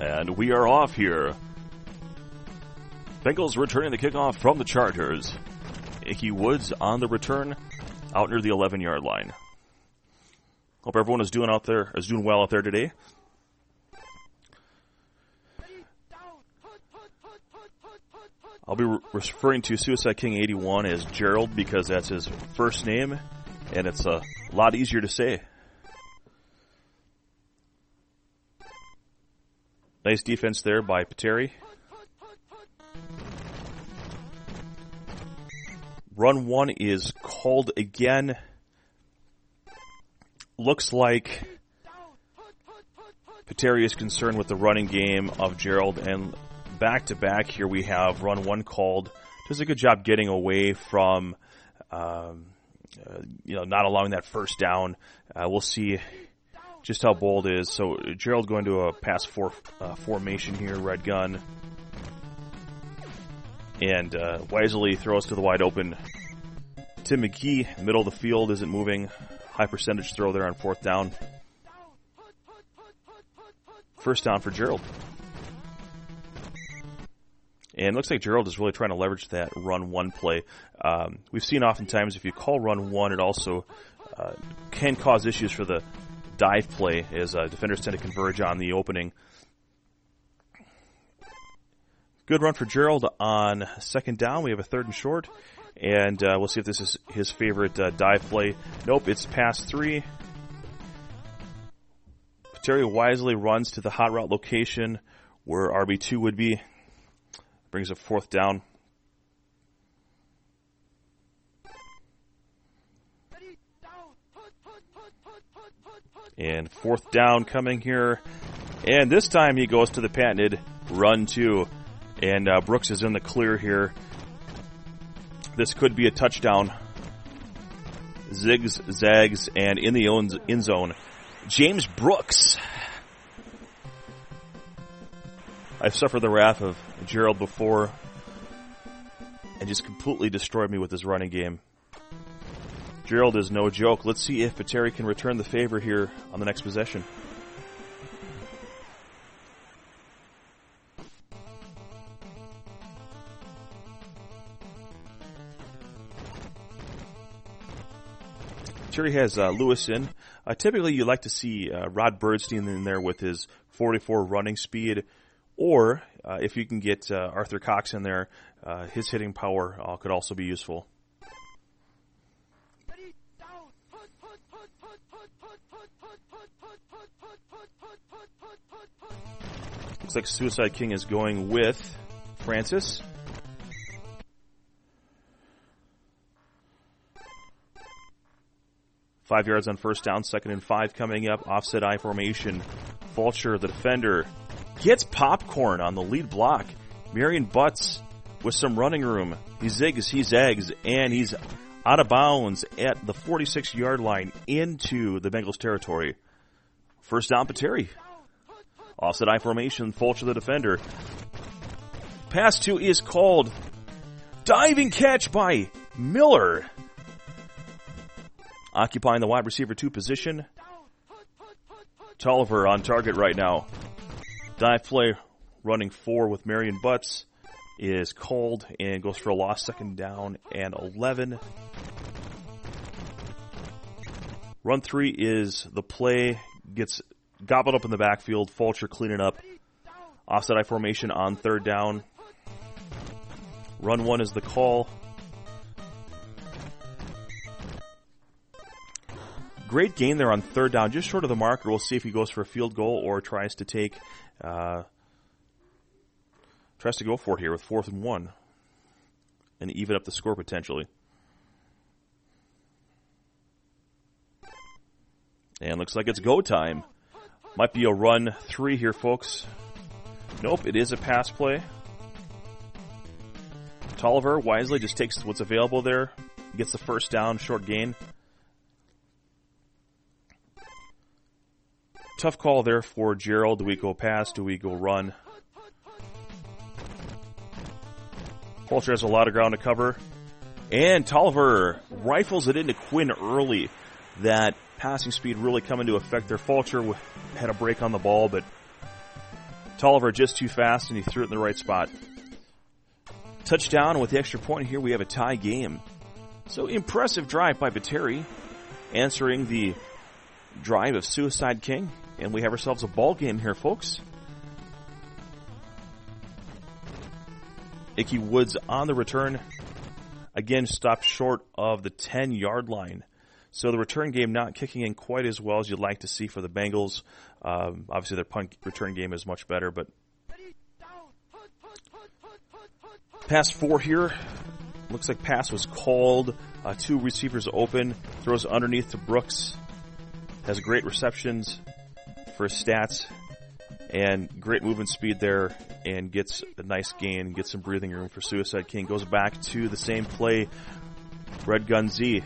And we are off here. Bengals returning the kickoff from the Chargers. Icky Woods on the return, out near the 11-yard line. Hope everyone is doing well out there today. I'll be referring to SuicideKing81 as Gerald because that's his first name, and it's a lot easier to say. Nice defense there by Ptitteri. Run one is called again. Looks like Ptitteri is concerned with the running game of Gerald, and back-to-back here we have run one called. Does a good job getting away from, not allowing that first down. We'll see just how bold it is. So Gerald going to a pass formation here, red gun. And wisely throws to the wide open Tim McGee. Middle of the field isn't moving. High percentage throw there on fourth down. First down for Gerald. And it looks like Gerald is really trying to leverage that run one play. We've seen oftentimes if you call run one, it also can cause issues for the dive play as defenders tend to converge on the opening. Good run for Gerald on second down. We have a third and short. And we'll see if this is his favorite dive play. Nope, it's pass three. Ptitteri wisely runs to the hot route location where RB2 would be. Brings up fourth down. And fourth down coming here. And this time he goes to the patented run two. And Brooks is in the clear here. This could be a touchdown. Zigs, zags, and in the end zone, James Brooks. I've suffered the wrath of Gerald before and just completely destroyed me with his running game. Gerald is no joke. Let's see if Ptitteri can return the favor here on the next possession. Ptitteri has Lewis in. Typically, you like to see Rod Birdstein in there with his 44 running speed, or if you can get Arthur Cox in there, his hitting power could also be useful. Looks like Suicide King is going with Francis. Five yards on first down, second and 5 coming up. Offset I formation. Fulcher, the defender, gets popcorn on the lead block. Marion Butts with some running room. He zigs, he zags, and he's out of bounds at the 46-yard line into the Bengals territory. First down, Ptitteri. Offset I formation. Fulcher, the defender. Pass two is called. Diving catch by Miller. Occupying the wide receiver 2 position. Tolliver on target right now. Dive play running 4 with Marion Butts is called and goes for a loss, second down and 11. Run 3 is the play. Gets gobbled up in the backfield. Fulcher cleaning up. Offset I formation on third down. Run 1 is the call. Great gain there on third down, just short of the marker. We'll see if he goes for a field goal or tries to go for it here with 4th and 1 and even up the score potentially. And looks like it's go time. Might be a run 3 here, folks. Nope, it is a pass play. Tolliver wisely just takes what's available there. Gets the first down, short gain. Tough call there for Gerald. Do we go pass? Do we go run? Fulcher has a lot of ground to cover. And Tolliver rifles it into Quinn early. That passing speed really coming to effect there. Fulcher had a break on the ball, but Tolliver just too fast, and he threw it in the right spot. Touchdown with the extra point here. We have a tie game. So impressive drive by Ptitteri, answering the drive of Suicide King, and we have ourselves a ball game here, folks. Icky Woods on the return. Again, stopped short of the 10-yard line. So the return game not kicking in quite as well as you'd like to see for the Bengals. Obviously, their punt return game is much better, but pass 4 here. Looks like pass was called. 2 receivers open. Throws underneath to Brooks. Has great receptions for his stats. And great movement speed there. And gets a nice gain. Gets some breathing room for Suicide King. Goes back to the same play. Red Gun Z.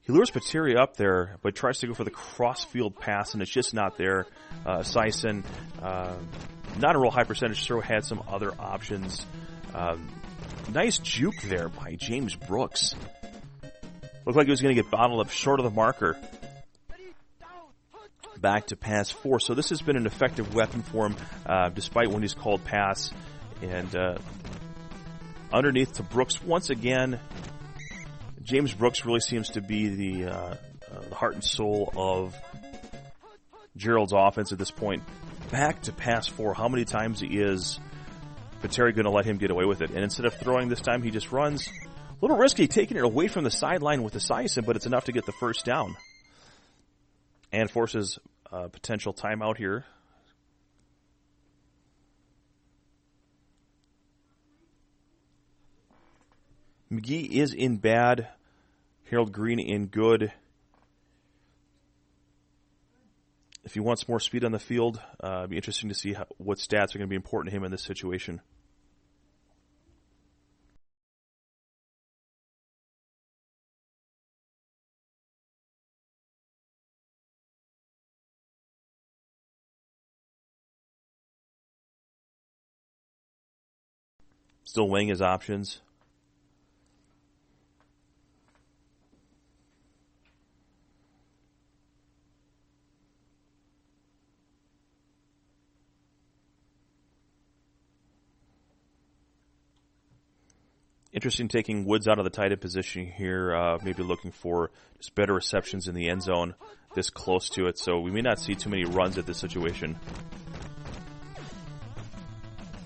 He lures Ptitteri up there, but tries to go for the cross-field pass, and it's just not there. CIN, not a real high percentage throw, had some other options. Nice juke there by James Brooks. Looked like he was going to get bottled up short of the marker. Back to pass 4. So this has been an effective weapon for him, despite when he's called pass. And underneath to Brooks once again. James Brooks really seems to be the heart and soul of Gerald's offense at this point. Back to pass 4. How many times is Ptitteri going to let him get away with it? And instead of throwing this time, he just runs. A little risky taking it away from the sideline with the CIN, but it's enough to get the first down. And forces a potential timeout here. McGee is in bad. Harold Green in good. If he wants more speed on the field, it'd be interesting to see what stats are going to be important to him in this situation. Still weighing his options. Interesting taking Woods out of the tight end position here, maybe looking for just better receptions in the end zone this close to it. So we may not see too many runs at this situation.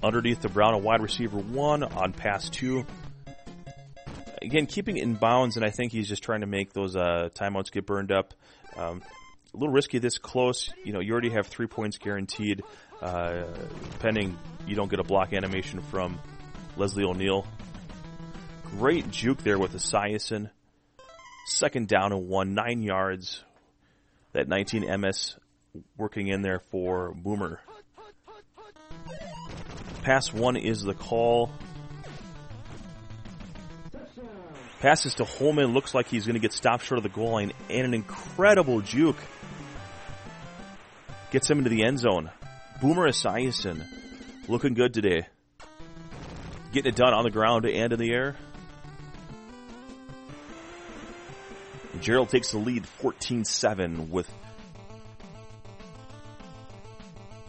Underneath the Brown, a wide receiver 1 on pass 2. Again, keeping it in bounds, and I think he's just trying to make those timeouts get burned up. A little risky this close. You know, you already have 3 points guaranteed, pending you don't get a block animation from Leslie O'Neal. Great juke there with the CIN. Second down and 1, 9 yards. That 19 MS working in there for Boomer. Pass 1 is the call. Passes to Holman. Looks like he's going to get stopped short of the goal line. And an incredible juke. Gets him into the end zone. Boomer Esiason. Looking good today. Getting it done on the ground and in the air. Gerald takes the lead 14-7 with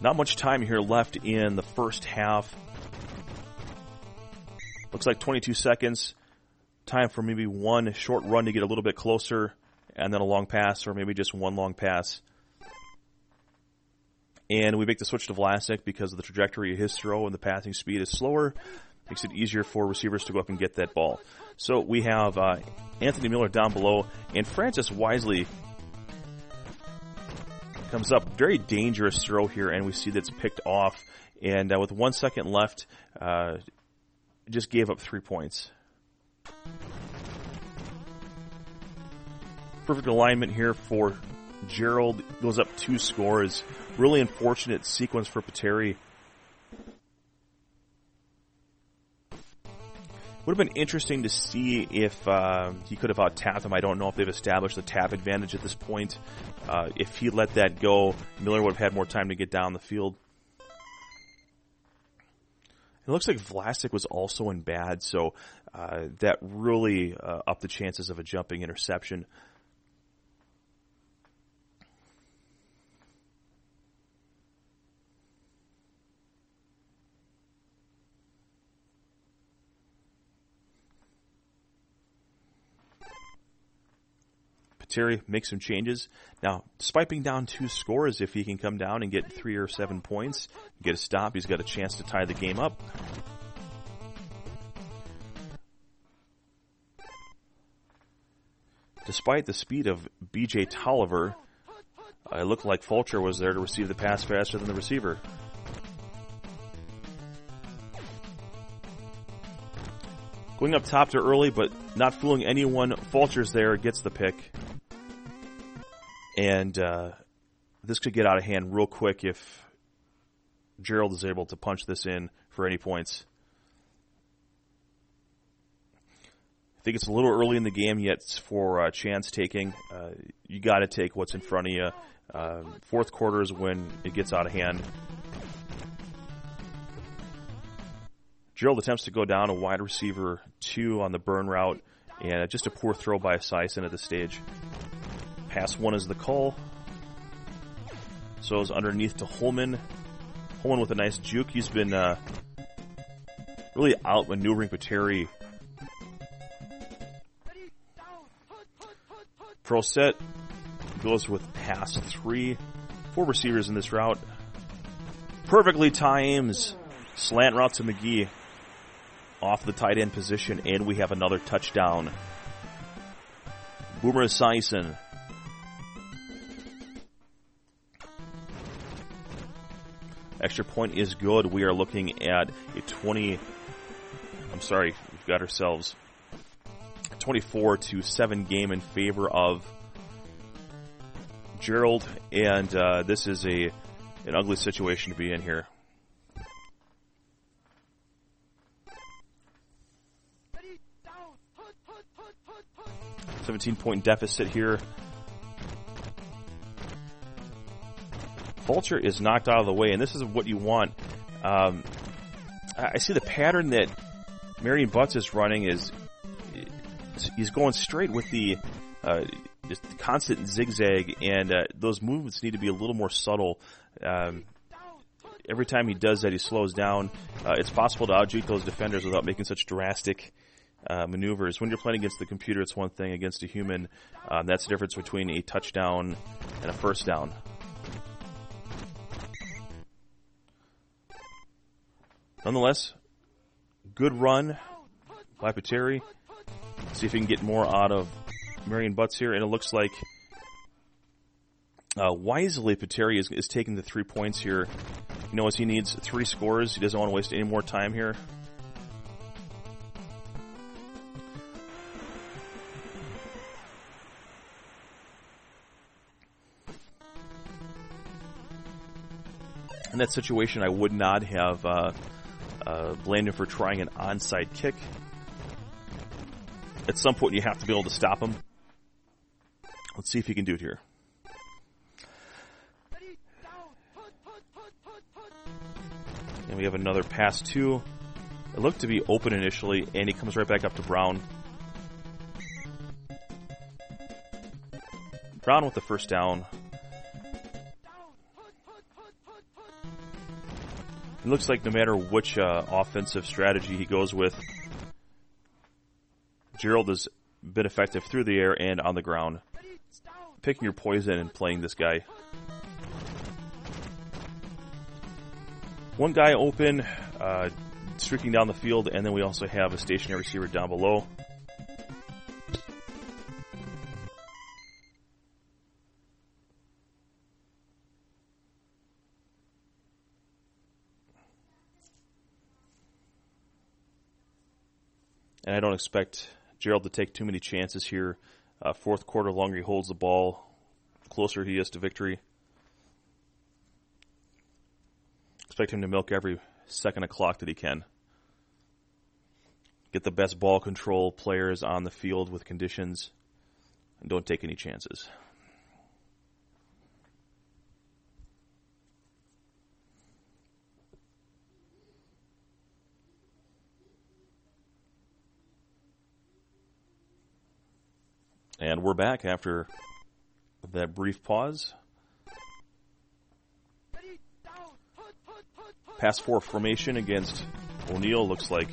not much time here left in the first half. Looks like 22 seconds. Time for maybe one short run to get a little bit closer, and then a long pass, or maybe just one long pass. And we make the switch to Vlasic because of the trajectory of his throw, and the passing speed is slower. Makes it easier for receivers to go up and get that ball. So we have Anthony Miller down below, and Francis Wisely comes up. Very dangerous throw here, and we see that's picked off. And with 1 second left, just gave up 3 points. Perfect alignment here for Gerald. Goes up 2 scores. Really unfortunate sequence for Ptitteri. Would have been interesting to see if he could have out-tapped him. I don't know if they've established the tap advantage at this point. If he let that go, Miller would have had more time to get down the field. It looks like Vlasic was also in bad, so that really upped the chances of a jumping interception. Ptitteri makes some changes. Now, despite being down 2 scores, if he can come down and get 3 or 7 points, get a stop, he's got a chance to tie the game up. Despite the speed of B.J. Tolliver, it looked like Fulcher was there to receive the pass faster than the receiver. Going up top to early, but not fooling anyone. Fulcher's there, gets the pick. And this could get out of hand real quick if Gerald is able to punch this in for any points. I think it's a little early in the game yet for chance taking. You got to take what's in front of you. Fourth quarter is when it gets out of hand. Gerald attempts to go down a wide receiver 2 on the burn route, and just a poor throw by CIN at this stage. Pass 1 is the call. So it's underneath to Holman. Holman with a nice juke. He's been really outmaneuvering Ptitteri. Pro set goes with pass 3. 4 receivers in this route. Perfectly times. Slant route to McGee. Off the tight end position, and we have another touchdown. Boomer Esiason. Extra point is good. We are looking at a 20... I'm sorry, we've got ourselves 24-7 game in favor of Gerald, and this is an ugly situation to be in here. 17-point deficit here. Fulcher is knocked out of the way, and this is what you want. I see the pattern that Marion Butts is running is he's going straight with the just constant zigzag, and those movements need to be a little more subtle. Every time he does that, he slows down. It's possible to outjuke those defenders without making such drastic maneuvers. When you're playing against the computer, it's one thing. Against a human, that's the difference between a touchdown and a first down. Nonetheless, good run by Ptitteri. See if he can get more out of Marion Butts here, and it looks like wisely Ptitteri is taking the 3 points here. He knows he needs 3 scores. He doesn't want to waste any more time here. In that situation, I would not have blamed him for trying an onside kick. At some point, you have to be able to stop him. Let's see if he can do it here. And we have another pass 2. It looked to be open initially, and he comes right back up to Brown. Brown with the first down. It looks like no matter which offensive strategy he goes with, Gerald has been effective through the air and on the ground. Picking your poison and playing this guy. One guy open, streaking down the field, and then we also have a stationary receiver down below. And I don't expect Gerald to take too many chances here. Fourth quarter, longer he holds the ball, closer he is to victory. Expect him to milk every second of clock that he can. Get the best ball control players on the field with conditions, and don't take any chances. And we're back after that brief pause. Pass 4 formation against O'Neal. Looks like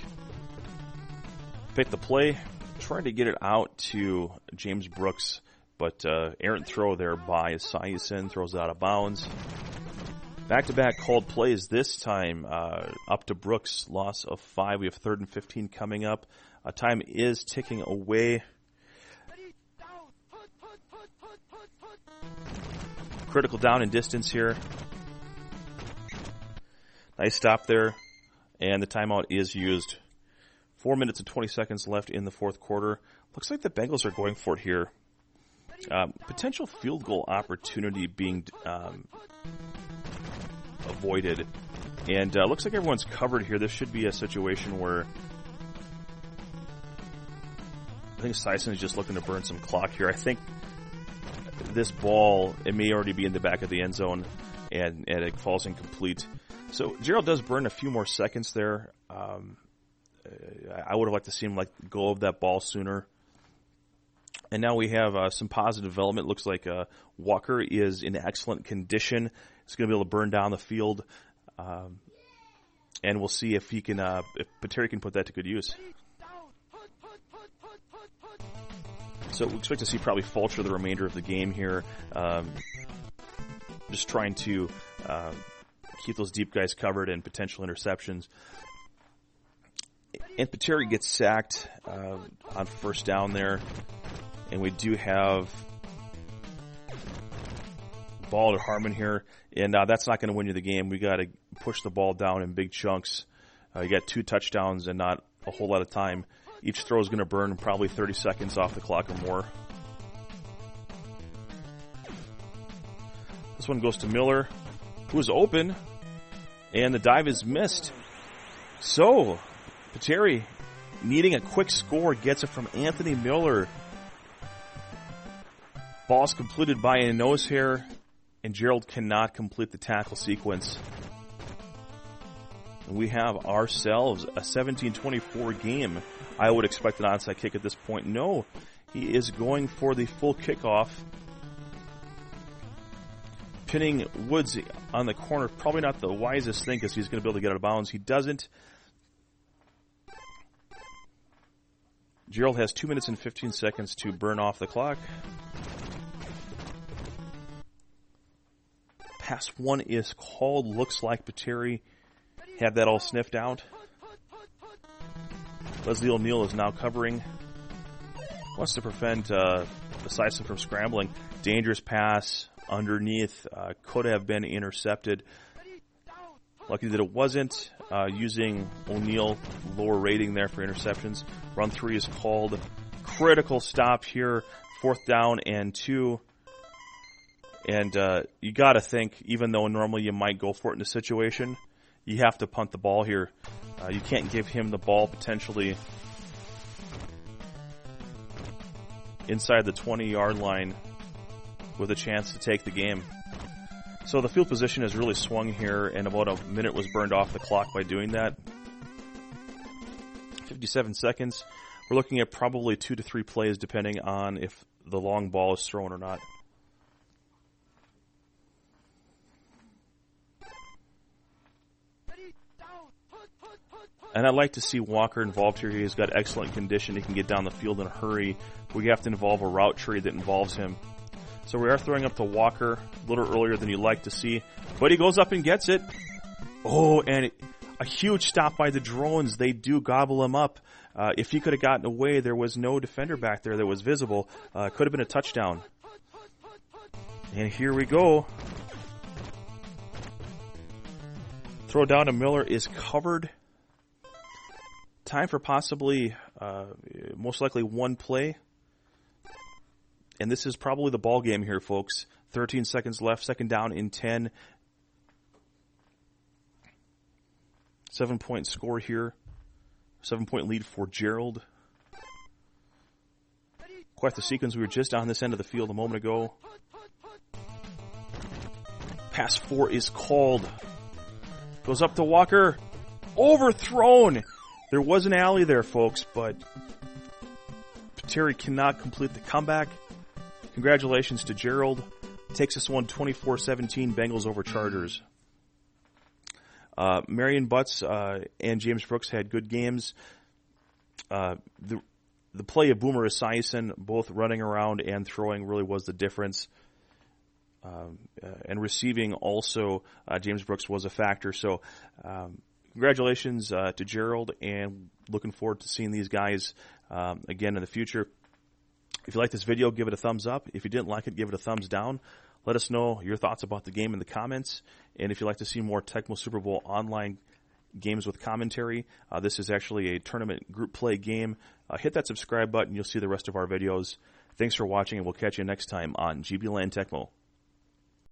pick the play. Trying to get it out to James Brooks. But errant throw there by CIN, throws it out of bounds. Back-to-back called plays this time up to Brooks, loss of 5. We have 3rd and 15 coming up. Time is ticking away. Critical down and distance here. Nice stop there. And the timeout is used. 4 minutes and 20 seconds left in the fourth quarter. Looks like the Bengals are going for it here. Potential field goal opportunity being avoided. And looks like everyone's covered here. This should be a situation where I think CIN is just looking to burn some clock here. I think this ball, it may already be in the back of the end zone, and it falls incomplete. So Gerald does burn a few more seconds there. I would have liked to see him go of that ball sooner. And now we have some positive development. Looks like Walker is in excellent condition. He's going to be able to burn down the field. And we'll see if he can, if Ptitteri can put that to good use. So we expect to see probably Fulcher the remainder of the game here. Just trying to keep those deep guys covered and potential interceptions. And Ptitteri gets sacked on first down there. And we do have ball to Harmon here. And that's not going to win you the game. We got to push the ball down in big chunks. You got 2 touchdowns and not a whole lot of time. Each throw is going to burn probably 30 seconds off the clock or more. This one goes to Miller, who is open, and the dive is missed. So, Ptitteri, needing a quick score, gets it from Anthony Miller. Ball's completed by a nose hair, and Gerald cannot complete the tackle sequence. And we have ourselves a 17-24 game. I would expect an onside kick at this point. No, he is going for the full kickoff. Pinning Woods on the corner, probably not the wisest thing because he's going to be able to get out of bounds. He doesn't. Gerald has 2 minutes and 15 seconds to burn off the clock. Pass 1 is called. Looks like Ptitteri had that all sniffed out. Leslie O'Neal is now covering. Wants to prevent CIN from scrambling. Dangerous pass underneath. Could have been intercepted. Lucky that it wasn't. Using O'Neal, lower rating there for interceptions. Run 3 is called. Critical stop here. 4th down and 2. And you got to think, even though normally you might go for it in a situation, you have to punt the ball here. You can't give him the ball potentially inside the 20-yard line with a chance to take the game. So the field position has really swung here, and about a minute was burned off the clock by doing that. 57 seconds. We're looking at probably 2 to 3 plays depending on if the long ball is thrown or not. And I'd like to see Walker involved here. He's got excellent condition. He can get down the field in a hurry. We have to involve a route tree that involves him. So we are throwing up to Walker a little earlier than you'd like to see. But he goes up and gets it. Oh, and a huge stop by the drones. They do gobble him up. If he could have gotten away, there was no defender back there that was visible. Could have been a touchdown. And here we go. Throw down to Miller is covered. Time for possibly, most likely, 1 play. And this is probably the ball game here, folks. 13 seconds left, 2nd down and 10. 7-point score here. 7-point lead for Gerald. Quite the sequence. We were just on this end of the field a moment ago. Pass 4 is called. Goes up to Walker. Overthrown. There was an alley there, folks, but Ptitteri cannot complete the comeback. Congratulations to Gerald. Takes us one 24-17, Bengals over Chargers. Marion Butts and James Brooks had good games. the play of Boomer Esiason, both running around and throwing, really was the difference. And receiving also, James Brooks was a factor. So congratulations to Gerald, and looking forward to seeing these guys again in the future. If you like this video, give it a thumbs up. If you didn't like it, give it a thumbs down. Let us know your thoughts about the game in the comments. And if you'd like to see more Tecmo Super Bowl online games with commentary, this is actually a tournament group play game. Hit that subscribe button. You'll see the rest of our videos. Thanks for watching, and we'll catch you next time on GBLAN Tecmo.